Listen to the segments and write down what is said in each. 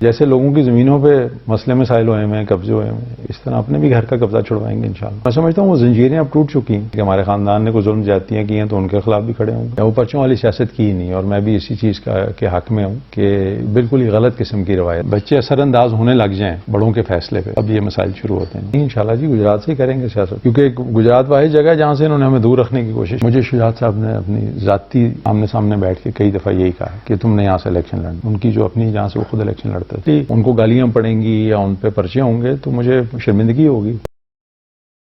جیسے لوگوں کی زمینوں پہ مسئلے مسائل ہوئے ہیں، قبضے ہوئے ہیں، اس طرح اپنے بھی گھر کا قبضہ چھڑوائیں گے انشاءاللہ۔ میں سمجھتا ہوں وہ زنجیریں اب ٹوٹ چکی ہیں کہ ہمارے خاندان نے کوئی ظلم زیادتیاں کی ہیں تو ان کے خلاف بھی کھڑے ہوں گے۔ وہ پرچوں والی سیاست کی نہیں، اور میں بھی اسی چیز کے حق میں ہوں کہ بالکل ہی غلط قسم کی روایت، بچے اثر انداز ہونے لگ جائیں بڑوں کے فیصلے پہ، اب یہ مسائل شروع ہوتے ہیں۔ انشاءاللہ جی گجرات سے ہی کریں گے سیاست، کیونکہ گجرات واحد جگہ جہاں سے انہوں نے ہمیں دور رکھنے کی کوشش۔ مجھے شجاعت صاحب نے اپنی ذاتی آمنے سامنے بیٹھ کے کئی دفعہ یہی کہا کہ تم نے یہاں سے الیکشن لڑنا، ان کی جو اپنی جہاں سے وہ خود الیکشن لڑتے تھے، ان کو گالیاں پڑیں گی یا ان پہ پرچے ہوں گے تو مجھے شرمندگی ہوگی۔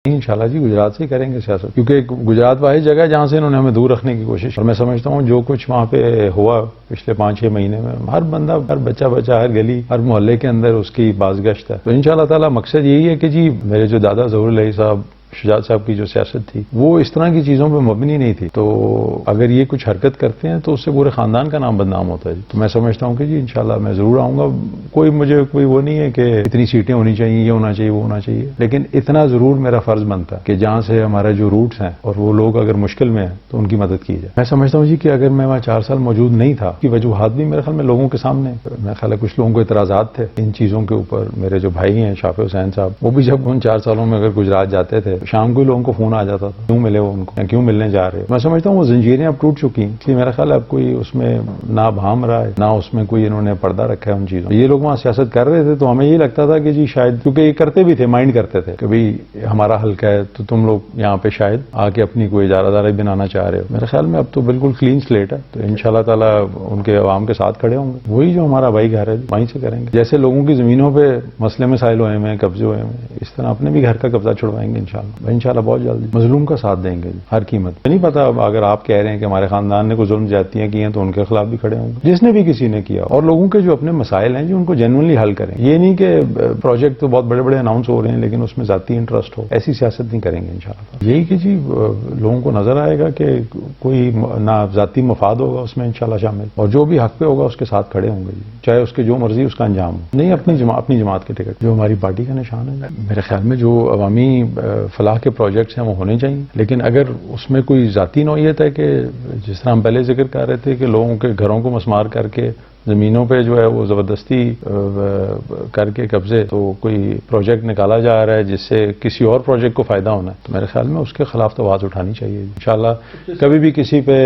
انشاءاللہ جی گجرات سے ہی کریں گے سیاست، کیونکہ گجرات واحد جگہ جہاں سے انہوں نے ہمیں دور رکھنے کی کوشش، اور میں سمجھتا ہوں جو کچھ وہاں پہ ہوا پچھلے 5-6 مہینے میں، ہر بندہ، ہر بچہ ہر گلی، ہر محلے کے اندر اس کی بازگشت ہے۔ تو انشاءاللہ تعالی مقصد یہی ہے کہ جی میرے جو دادا ظہور علیہ صاحب، شجاعت صاحب کی جو سیاست تھی وہ اس طرح کی چیزوں پہ مبنی نہیں تھی، تو اگر یہ کچھ حرکت کرتے ہیں تو اس سے پورے خاندان کا نام بدنام ہوتا ہے۔ تو میں سمجھتا ہوں کہ جی انشاءاللہ میں ضرور آؤں گا۔ مجھے کوئی وہ نہیں ہے کہ اتنی سیٹیں ہونی چاہیے، یہ ہونا چاہیے، وہ ہونا چاہیے، لیکن اتنا ضرور میرا فرض بنتا ہے کہ جہاں سے ہمارا جو روٹس ہیں اور وہ لوگ اگر مشکل میں ہیں تو ان کی مدد کی جائے۔ میں سمجھتا ہوں جی کہ اگر میں وہاں 4 سال موجود نہیں تھا، کی وجوہات بھی میرے خیال میں لوگوں کے سامنے، میرے خیال ہے کچھ لوگوں کو اعتراضات تھے ان چیزوں کے اوپر۔ میرے جو بھائی ہیں شافع حسین صاحب، وہ بھی جب ان 4 سالوں میں اگر گجرات جاتے تھے شام کو لوگوں کو فون آ جاتا تھا، کیوں ملے ہو ان کو، کیوں ملنے جا رہے ہو۔ میں سمجھتا ہوں وہ زنجیریں اب ٹوٹ چکی ہیں، اس لیے میرا خیال ہے اب کوئی اس میں نہ بھام رہا ہے، نہ اس میں کوئی انہوں نے پردہ رکھا ہے ان چیزوں۔ یہ لوگ وہاں سیاست کر رہے تھے تو ہمیں یہ لگتا تھا کہ جی شاید، کیونکہ یہ کرتے بھی تھے، مائنڈ کرتے تھے کہ بھئی ہمارا حلقہ ہے تو تم لوگ یہاں پہ شاید آ کے اپنی کوئی ادارہ داری بنانا چاہ رہے ہو۔ میرے خیال میں اب تو بالکل کلین سلیٹ ہے، تو انشاءاللہ تعالیٰ ان کے عوام کے ساتھ کھڑے ہوں گے، وہی جو ہمارا بھائی گھر ہے وہیں سے کریں گے۔ جیسے لوگوں کی زمینوں پہ مسئلے مسائل ہوئے ہیں، قبضے ہوئے ہیں، اس طرح اپنے بھی گھر کا قبضہ چھڑوائیں گے انشاءاللہ بہت جلدی، مظلوم کا ساتھ دیں گے ہر قیمت۔ نہیں پتا اگر آپ کہہ رہے ہیں کہ ہمارے خاندان نے کوئی ظلم زیادتیاں کی ہیں تو ان کے خلاف بھی کھڑے ہوں گے، جس نے بھی کسی نے کیا، اور لوگوں کے جو اپنے مسائل ہیں جو ان کو جینوئنلی حل کریں۔ یہ نہیں کہ پروجیکٹ تو بہت بڑے بڑے اناؤنس ہو رہے ہیں لیکن اس میں ذاتی انٹرسٹ ہو، ایسی سیاست نہیں کریں گے انشاءاللہ۔ یہی کہ جی لوگوں کو نظر آئے گا کہ کوئی نہ ذاتی مفاد ہوگا اس میں انشاءاللہ شامل، اور جو بھی حق پہ ہوگا اس کے ساتھ کھڑے ہوں گے جی، چاہے اس کے جو مرضی اس کا انجام ہو۔ نہیں اپنی جماعت کے ٹکٹ جو ہماری پارٹی کا نشان ہے، میرے خیال میں جو عوامی فلاح کے پروجیکٹس ہیں وہ ہونے چاہیے، لیکن اگر اس میں کوئی ذاتی نوعیت ہے کہ جس طرح ہم پہلے ذکر کر رہے تھے کہ لوگوں کے گھروں کو مسمار کر کے زمینوں پہ جو ہے وہ زبردستی کر کے قبضے، تو کوئی پروجیکٹ نکالا جا رہا ہے جس سے کسی اور پروجیکٹ کو فائدہ ہونا ہے، تو میرے خیال میں اس کے خلاف تو آواز اٹھانی چاہیے انشاءاللہ۔ کبھی بھی کسی پہ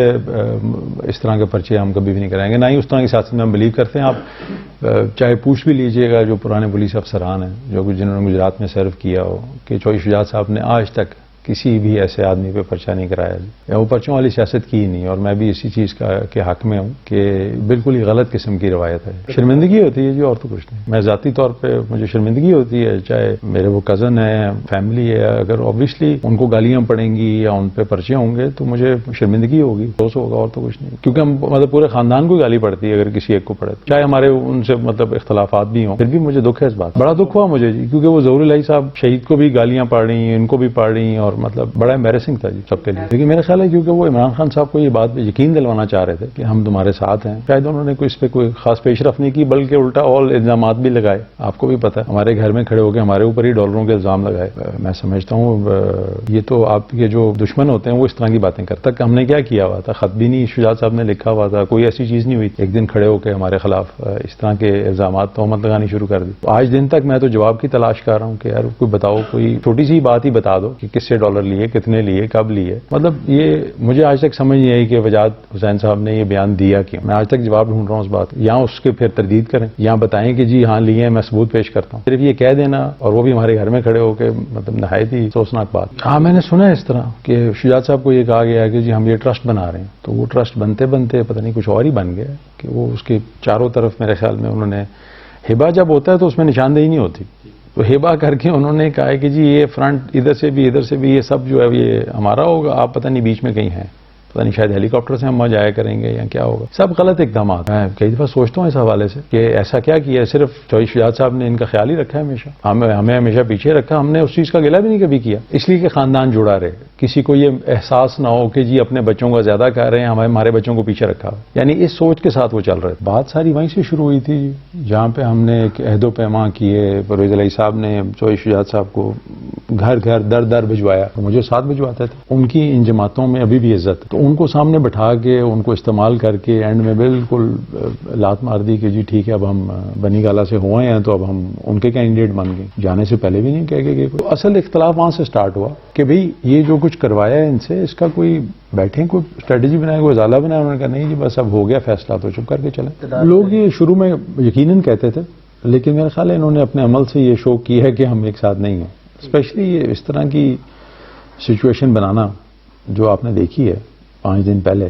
اس طرح کے پرچے ہم کبھی بھی نہیں کریں گے، نہ ہی اس طرح کی سیاست میں ہم بلیو کرتے ہیں۔ آپ چاہے پوچھ بھی لیجئے گا جو پرانے پولیس افسران ہیں جنہوں نے گجرات میں سرو کیا ہو، کہ چوہی شجاعت صاحب نے آج تک کسی بھی ایسے آدمی پہ پرچہ نہیں کرایا یا وہ پرچوں والی سیاست کی نہیں، اور میں بھی اسی چیز کے حق میں ہوں کہ بالکل ہی غلط قسم کی روایت ہے۔ شرمندگی ہوتی ہے جی، اور تو کچھ نہیں۔ میں ذاتی طور پہ مجھے شرمندگی ہوتی ہے، چاہے میرے وہ کزن ہے، فیملی ہے، اگر اوبویسلی ان کو گالیاں پڑیں گی یا ان پہ پرچے ہوں گے تو مجھے شرمندگی ہوگی، افسوس ہوگا، اور تو کچھ نہیں، کیونکہ ہم پورے خاندان کو گالی پڑتی ہے اگر کسی ایک کو پڑے، چاہے ہمارے ان سے اختلافات بھی ہوں، پھر بھی مجھے دکھ ہے اس بات، بڑا دکھ ہوا مجھے جی، کیونکہ وہ ظہور علیہ صاحب شہید کو بھی گالیاں پڑ رہی ہیں، ان کو بھی پڑ رہی ہیں، اور بڑا ایمبیرسنگ تھا جی سب کے لیے۔ لیکن میرا خیال ہے کیونکہ وہ عمران خان صاحب کو یہ بات پہ یقین دلوانا چاہ رہے تھے کہ ہم تمہارے ساتھ ہیں، شاید انہوں نے اس پہ کوئی خاص پیش رفت نہیں کی، بلکہ الٹا اور الزامات بھی لگائے۔ آپ کو بھی پتہ ہے ہمارے گھر میں کھڑے ہو کے ہمارے اوپر ہی ڈالروں کے الزام لگائے۔ میں سمجھتا ہوں یہ تو آپ کے جو دشمن ہوتے ہیں وہ اس طرح کی باتیں کرتے ہیں۔ ہم نے کیا کیا ہوا تھا، خط بھی نہیں شجاعت صاحب نے لکھا ہوا تھا، کوئی ایسی چیز نہیں ہوئی، ایک دن کھڑے ہو کے ہمارے خلاف اس طرح کے الزامات تہمت لگانی شروع کر دی۔ آج دن تک میں تو جواب کی تلاش کر رہا ہوں کہ یار کوئی بتاؤ، کوئی چھوٹی سی بات ہی بتا دو کہ کس سے ڈالر لیے، کتنے لیے، کب لیے۔ یہ مجھے آج تک سمجھ نہیں آئی کہ وجاد حسین صاحب نے یہ بیان دیا کیوں۔ میں آج تک جواب ڈھونڈ رہا ہوں اس بات، یہاں اس کے پھر تردید کریں، یہاں بتائیں کہ جی ہاں لیے ہیں، میں ثبوت پیش کرتا ہوں۔ صرف یہ کہہ دینا اور وہ بھی ہمارے گھر میں کھڑے ہو کے، نہایت ہی افسوسناک بات۔ ہاں میں نے سنا ہے اس طرح کہ شجاعت صاحب کو یہ کہا گیا ہے کہ جی ہم یہ ٹرسٹ بنا رہے ہیں، تو وہ ٹرسٹ بنتے بنتے پتہ نہیں کچھ اور ہی بن گیا کہ وہ اس کے چاروں طرف میرے خیال میں انہوں نے، ہبا جب ہوتا ہے تو اس میں نشاندہی نہیں ہوتی، تو ہیبا کر کے انہوں نے کہا ہے کہ جی یہ فرنٹ ادھر سے بھی یہ سب جو ہے یہ ہمارا ہوگا، آپ پتہ نہیں بیچ میں کہیں ہیں، پتہ نہیں شاید ہیلی کاپٹر سے ہم وہاں جایا کریں گے یا کیا ہوگا۔ سب غلط اقدامات ہیں۔ کئی دفعہ سوچتا ہوں اس حوالے سے کہ ایسا کیا کیا ہے، صرف چوہی شجاعت صاحب نے ان کا خیال ہی رکھا ہے ہمیشہ، ہمیں ہمیشہ پیچھے رکھا، ہم نے اس چیز کا گلہ بھی نہیں کبھی کیا، اس لیے کہ خاندان جڑا رہے، کسی کو یہ احساس نہ ہو کہ جی اپنے بچوں کا زیادہ کر رہے ہیں، ہمارے بچوں کو پیچھے رکھا، یعنی اس سوچ کے ساتھ وہ چل رہے تھے۔ بات ساری وہیں سے شروع ہوئی تھی جہاں پہ ہم نے ایک عہد و پیمان کیے، پرویز علیہ صاحب نے چوہی شجاعت صاحب کو گھر گھر در در بھجوایا، مجھے ساتھ بھجواتے تھے، ان کی ان جماعتوں میں ابھی بھی عزت، تو ان کو سامنے بٹھا کے ان کو استعمال کر کے اینڈ میں بالکل لات مار دی کہ جی ٹھیک ہے اب ہم بنی گالہ سے ہوئے ہیں تو اب ہم ان کے کینڈیڈیٹ بن گئے. جانے سے پہلے بھی نہیں کہہ گئے. تو اصل اختلاف وہاں سے سٹارٹ ہوا کہ بھئی یہ جو کچھ کروایا ہے ان سے اس کا کوئی بیٹھیں کوئی اسٹریٹجی بنائے کوئی ازالہ بنایا. انہوں نے کہا نہیں جی بس اب ہو گیا فیصلہ تو چپ کر کے چلیں. لوگ یہ شروع میں یقیناً کہتے تھے لیکن میرا خیال ہے انہوں نے اپنے عمل سے یہ شو کی ہے کہ ہم ایک ساتھ نہیں ہیں. اسپیشلی یہ اس طرح کی سچویشن بنانا جو آپ نے دیکھی ہے 5 دن پہلے,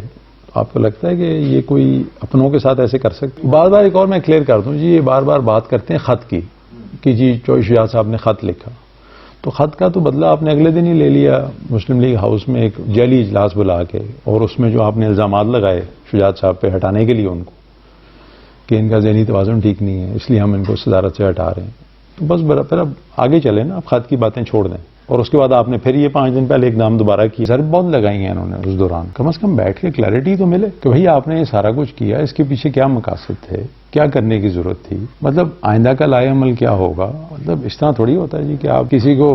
آپ کو لگتا ہے کہ یہ کوئی اپنوں کے ساتھ ایسے کر سکتے؟ بار بار ایک اور میں کلیئر کر دوں جی, یہ بار بار بات کرتے ہیں خط کی کہ جی چوہے شجاعت صاحب نے خط لکھا, تو خط کا تو بدلہ آپ نے اگلے دن ہی لے لیا مسلم لیگ ہاؤس میں ایک جعلی اجلاس بلا کے, اور اس میں جو آپ نے الزامات لگائے شجاعت صاحب پہ ہٹانے کے لیے ان کو کہ ان کا ذہنی توازن ٹھیک نہیں ہے اس لیے ہم ان کو صدارت سے ہٹا رہے ہیں. تو بس پھر اب آگے چلیں نا, اب خط کی باتیں چھوڑ دیں. اور اس کے بعد آپ نے پھر یہ 5 دن پہلے ایک نام دوبارہ کی, ضرب بہت لگائی ہیں انہوں نے اس دوران. کم از کم بیٹھ کے کلیئرٹی تو ملے کہ بھئی آپ نے یہ سارا کچھ کیا, اس کے پیچھے کیا مقاصد تھے, کیا کرنے کی ضرورت تھی, مطلب آئندہ کا لائے عمل کیا ہوگا. مطلب اس طرح تھوڑی ہوتا ہے جی کہ آپ کسی کو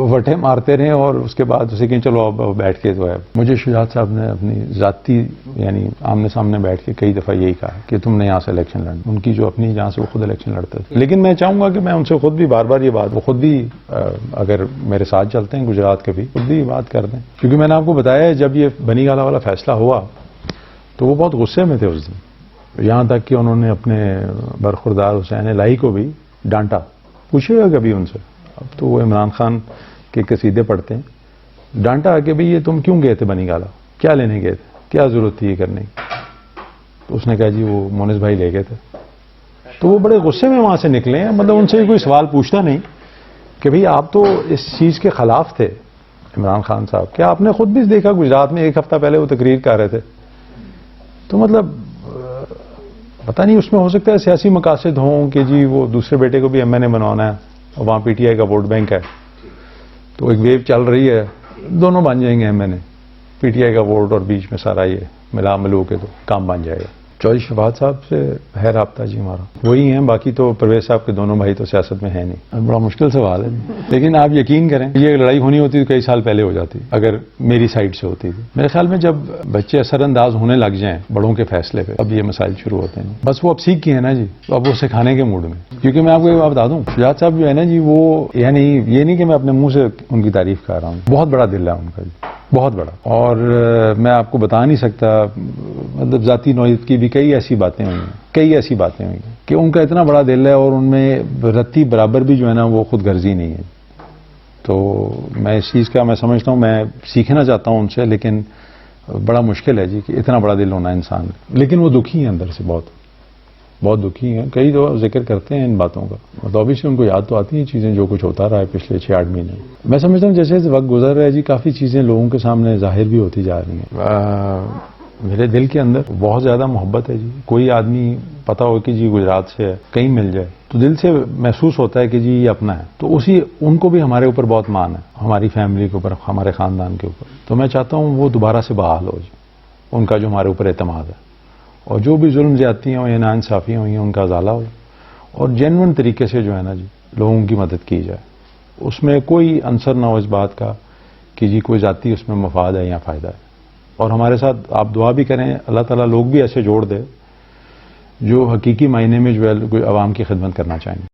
وٹے مارتے رہیں اور اس کے بعد اسے کہیں چلو اب بیٹھ کے تو ہے. مجھے شجاعت صاحب نے اپنی ذاتی یعنی آمنے سامنے بیٹھ کے کئی دفعہ یہی کہا کہ تم نے یہاں سے الیکشن لڑنا, ان کی جو اپنی جہاں سے وہ خود الیکشن لڑتے تھے. لیکن میں چاہوں گا کہ میں ان سے خود بھی بار بار یہ بات, وہ خود بھی اگر میرے ساتھ چلتے ہیں گجرات کے بھی, خود بھی بات کر دیں. کیونکہ میں نے آپ کو بتایا جب یہ بنی گالہ والا فیصلہ ہوا تو وہ بہت غصے میں تھے اس دن, یہاں تک کہ انہوں نے اپنے برخوردار حسین الہی کو بھی ڈانٹا. پوچھے گا کبھی ان سے, اب تو وہ عمران خان کے قصیدے پڑھتے ہیں, ڈانٹا کہ بھئی یہ تم کیوں گئے تھے بنی گالہ, کیا لینے گئے تھے, کیا ضرورت تھی یہ کرنے کی. تو اس نے کہا جی وہ مونس بھائی لے گئے تھے. تو وہ بڑے غصے میں وہاں سے نکلے ہیں. مطلب ان سے کوئی سوال پوچھتا نہیں کہ بھئی آپ تو اس چیز کے خلاف تھے عمران خان صاحب, کیا آپ نے خود بھی دیکھا گجرات میں 1 ہفتہ پہلے وہ تقریر کر رہے تھے. تو مطلب پتہ نہیں اس میں ہو سکتا ہے سیاسی مقاصد ہوں کہ جی وہ دوسرے بیٹے کو بھی ایم این اے بنوانا ہے اور وہاں پی ٹی آئی کا ووٹ بینک ہے, تو ایک ویو چل رہی ہے, دونوں بن جائیں گے M N A, P T I کا ووٹ اور بیچ میں سارا یہ ملا ملو کے تو کام بن جائے گا. چودھری شفاعت صاحب سے ہے رابطہ جی ہمارا, وہی ہیں, باقی تو پرویز صاحب کے دونوں بھائی تو سیاست میں ہیں نہیں. بڑا مشکل سوال ہے, لیکن آپ یقین کریں یہ لڑائی ہونی ہوتی تو کئی سال پہلے ہو جاتی اگر میری سائڈ سے ہوتی تھی. میرے خیال میں جب بچے اثر انداز ہونے لگ جائیں بڑوں کے فیصلے پہ, اب یہ مسائل شروع ہوتے ہیں. بس وہ اب سیکھ کے ہیں نا جی, تو اب وہ سکھانے کے موڈ میں. کیونکہ میں آپ کو یہ بات بتا دوں, شجاعت صاحب جو ہے نا جی, وہ یعنی یہ نہیں کہ میں اپنے منہ سے ان کی تعریف کر رہا ہوں, بہت بڑا دل ہے ان کا جی, بہت بڑا. اور میں آپ کو بتا نہیں سکتا, مطلب ذاتی نوعیت کی بھی کئی ایسی باتیں ہوئی ہیں کہ ان کا اتنا بڑا دل ہے اور ان میں رتی برابر بھی جو ہے نا وہ خود غرضی نہیں ہے. تو میں اس چیز کا میں سمجھتا ہوں, میں سیکھنا چاہتا ہوں ان سے, لیکن بڑا مشکل ہے جی کہ اتنا بڑا دل ہونا انسان. لیکن وہ دکھی ہیں اندر سے, بہت دکھی ہیں. کئی دفعہ ذکر کرتے ہیں ان باتوں کا, مطلب ابھی ان کو یاد تو آتی ہیں چیزیں جو کچھ ہوتا رہا ہے پچھلے 6-8 مہینے. میں سمجھتا ہوں جیسے وقت گزر رہا ہے جی, کافی چیزیں لوگوں کے سامنے ظاہر بھی ہوتی جا رہی ہیں. میرے دل کے اندر بہت زیادہ محبت ہے جی. کوئی آدمی پتا ہو کہ جی گجرات سے ہے, کہیں مل جائے تو دل سے محسوس ہوتا ہے کہ جی یہ اپنا ہے. تو ان کو بھی ہمارے اوپر بہت مان ہے, ہماری فیملی کے اوپر, ہمارے خاندان کے اوپر. تو میں چاہتا ہوں وہ دوبارہ سے بحال ہو جی, ان کا جو ہمارے اوپر اعتماد ہے, اور جو بھی ظلم زیادتیاں ہوئی ہیں, ناانصافیاں ہوئی ہیں, ان کا ازالہ ہو, اور جینوئن طریقے سے جو ہے نا جی لوگوں کی مدد کی جائے. اس میں کوئی عنصر نہ ہو اس بات کا کہ جی کوئی ذاتی اس میں مفاد ہے یا فائدہ ہے. اور ہمارے ساتھ آپ دعا بھی کریں, اللہ تعالیٰ لوگ بھی ایسے جوڑ دے جو حقیقی معنی میں جو ہے کوئی عوام کی خدمت کرنا چاہیں.